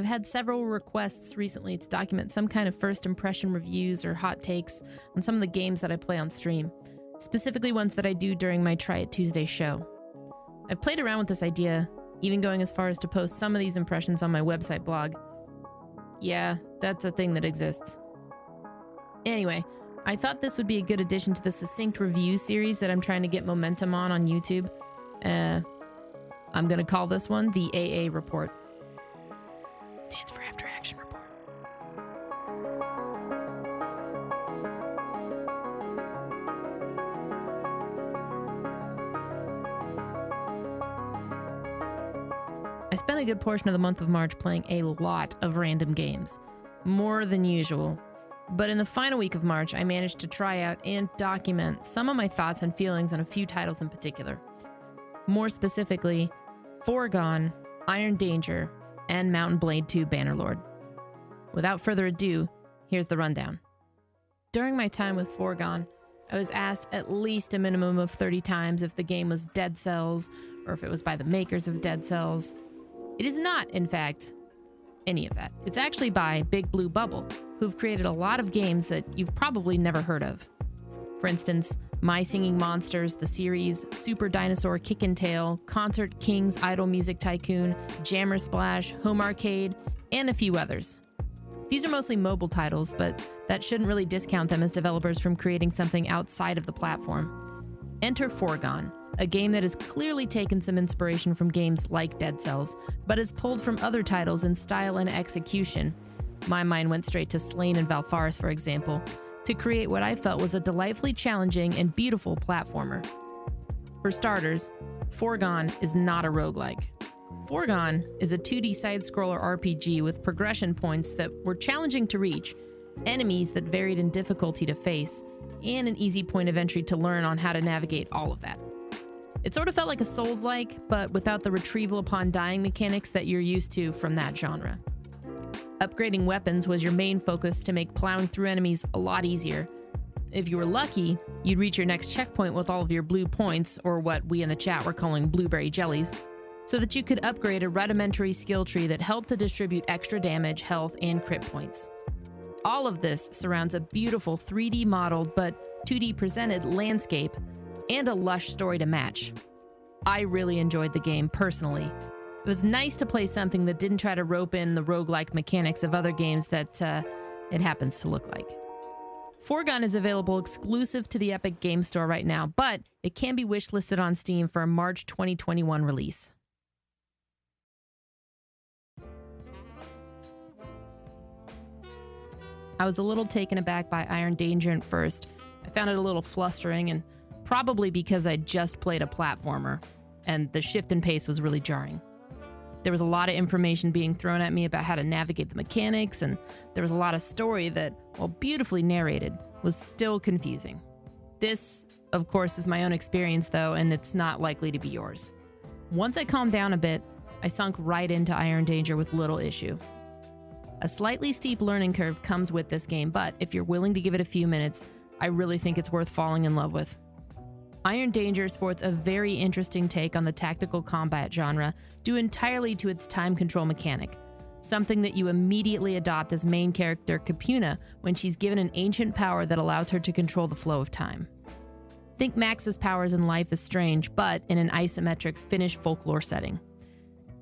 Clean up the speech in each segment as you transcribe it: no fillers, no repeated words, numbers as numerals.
I've had several requests recently to document some kind of first impression reviews or hot takes on some of the games that I play on stream, specifically ones that I do during my Try It Tuesday show. I've played around with this idea, even going as far as to post some of these impressions on my website blog. Yeah, that's a thing that exists. Anyway, I thought this would be a good addition to the succinct review series that I'm trying to get momentum on YouTube. I'm going to call this one the AA Report. Stands for After Action Report. I spent a good portion of the month of March playing a lot of random games, more than usual. But in the final week of March, I managed to try out and document some of my thoughts and feelings on a few titles in particular. More specifically, Foregone, Iron Danger, and Mountain Blade 2 Bannerlord. Without further ado, here's the rundown. During my time with Foregone, I was asked at least a minimum of 30 times if the game was Dead Cells, or if it was by the makers of Dead Cells. It is not, in fact, any of that. It's actually by Big Blue Bubble, who've created a lot of games that you've probably never heard of. For instance, My Singing Monsters, the series, Super Dinosaur Kickin' Tail, Concert Kings Idol Music Tycoon, Jammer Splash, Home Arcade, and a few others. These are mostly mobile titles, but that shouldn't really discount them as developers from creating something outside of the platform. Enter Foregone, a game that has clearly taken some inspiration from games like Dead Cells, but has pulled from other titles in style and execution. My mind went straight to Slain and Valfaris, for example, to create what I felt was a delightfully challenging and beautiful platformer. For starters, Foregone is not a roguelike. Foregone is a 2D side-scroller RPG with progression points that were challenging to reach, enemies that varied in difficulty to face, and an easy point of entry to learn on how to navigate all of that. It sort of felt like a Souls-like, but without the retrieval upon dying mechanics that you're used to from that genre. Upgrading weapons was your main focus to make plowing through enemies a lot easier. If you were lucky, you'd reach your next checkpoint with all of your blue points, or what we in the chat were calling blueberry jellies, so that you could upgrade a rudimentary skill tree that helped to distribute extra damage, health, and crit points. All of this surrounds a beautiful 3D modeled but 2D presented landscape and a lush story to match. I really enjoyed the game personally. It was nice to play something that didn't try to rope in the roguelike mechanics of other games that it happens to look like. Foregone is available exclusive to the Epic Game Store right now, but it can be wishlisted on Steam for a March 2021 release. I was a little taken aback by Iron Danger at first. I found it a little flustering, and probably because I just played a platformer, and the shift in pace was really jarring. There was a lot of information being thrown at me about how to navigate the mechanics, and there was a lot of story that, while beautifully narrated, was still confusing. This, of course, is my own experience, though, and it's not likely to be yours. Once I calmed down a bit, I sunk right into Iron Danger with little issue. A slightly steep learning curve comes with this game, but if you're willing to give it a few minutes, I really think it's worth falling in love with. Iron Danger sports a very interesting take on the tactical combat genre, due entirely to its time control mechanic, something that you immediately adopt as main character Capuna when she's given an ancient power that allows her to control the flow of time. Think Max's powers in Life is Strange, but in an isometric Finnish folklore setting.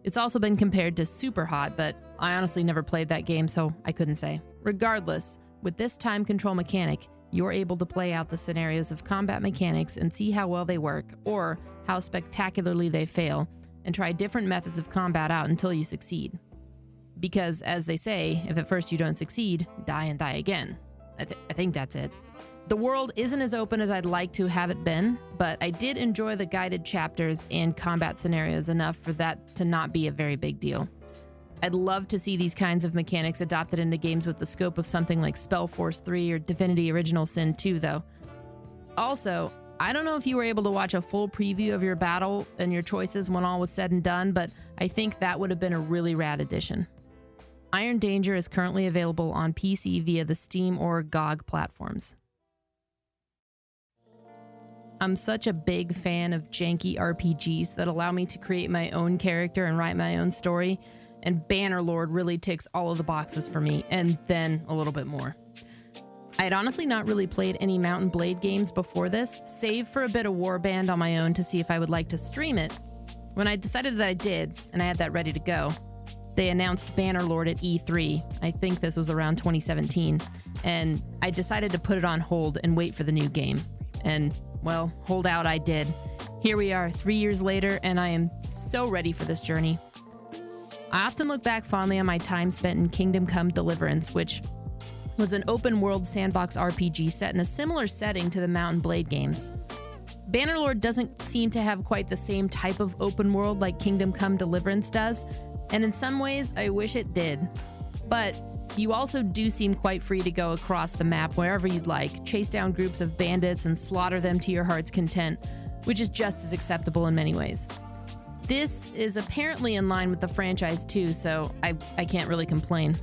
It's also been compared to Superhot, but I honestly never played that game, so I couldn't say. Regardless, with this time control mechanic, you're able to play out the scenarios of combat mechanics and see how well they work, or how spectacularly they fail, and try different methods of combat out until you succeed. Because, as they say, if at first you don't succeed, die and die again. I think that's it. The world isn't as open as I'd like to have it been, but I did enjoy the guided chapters and combat scenarios enough for that to not be a very big deal. I'd love to see these kinds of mechanics adopted into games with the scope of something like Spellforce 3 or Divinity Original Sin 2, though. Also, I don't know if you were able to watch a full preview of your battle and your choices when all was said and done, but I think that would have been a really rad addition. Iron Danger is currently available on PC via the Steam or GOG platforms. I'm such a big fan of janky RPGs that allow me to create my own character and write my own story, and Bannerlord really ticks all of the boxes for me, and then a little bit more. I had honestly not really played any Mount and Blade games before this, save for a bit of Warband on my own to see if I would like to stream it. When I decided that I did, and I had that ready to go, they announced Bannerlord at E3. I think this was around 2017, and I decided to put it on hold and wait for the new game. And, well, hold out I did. Here we are, 3 years later, and I am so ready for this journey. I often look back fondly on my time spent in Kingdom Come Deliverance, which was an open-world sandbox RPG set in a similar setting to the Mount and Blade games. Bannerlord doesn't seem to have quite the same type of open world like Kingdom Come Deliverance does, and in some ways, I wish it did. But you also do seem quite free to go across the map wherever you'd like, chase down groups of bandits and slaughter them to your heart's content, which is just as acceptable in many ways. This is apparently in line with the franchise too, so I can't really complain.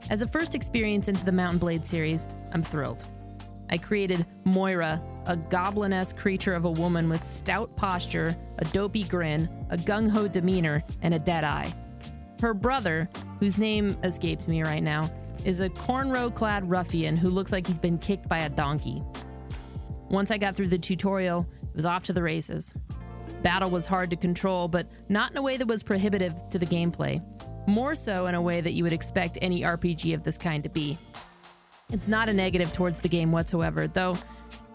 As a first experience into the Mount and Blade series, I'm thrilled. I created Moira, a goblin-esque creature of a woman with stout posture, a dopey grin, a gung-ho demeanor, and a dead eye. Her brother, whose name escapes me right now, is a cornrow-clad ruffian who looks like he's been kicked by a donkey. Once I got through the tutorial, it was off to the races. Battle was hard to control, but not in a way that was prohibitive to the gameplay. More so in a way that you would expect any RPG of this kind to be. It's not a negative towards the game whatsoever, though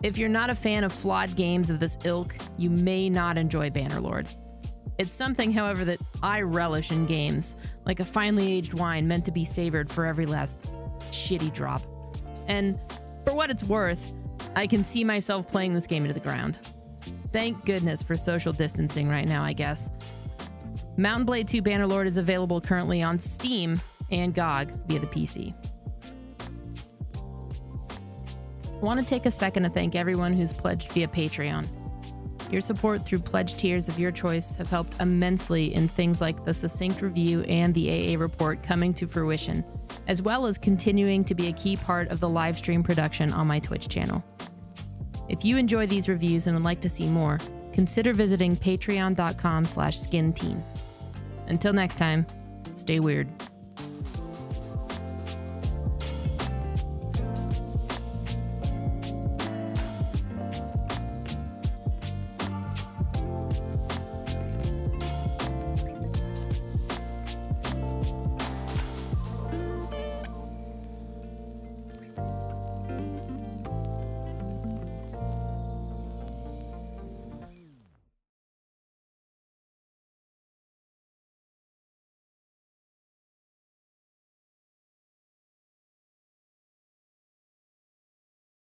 if you're not a fan of flawed games of this ilk, you may not enjoy Bannerlord. It's something, however, that I relish in games, like a finely aged wine meant to be savored for every last shitty drop. And for what it's worth, I can see myself playing this game into the ground. Thank goodness for social distancing right now, I guess. Mount and Blade 2 Bannerlord is available currently on Steam and GOG via the PC. I want to take a second to thank everyone who's pledged via Patreon. Your support through pledge tiers of your choice have helped immensely in things like the succinct review and the AA report coming to fruition, as well as continuing to be a key part of the live stream production on my Twitch channel. If you enjoy these reviews and would like to see more, consider visiting patreon.com/skinteen. Until next time, stay weird.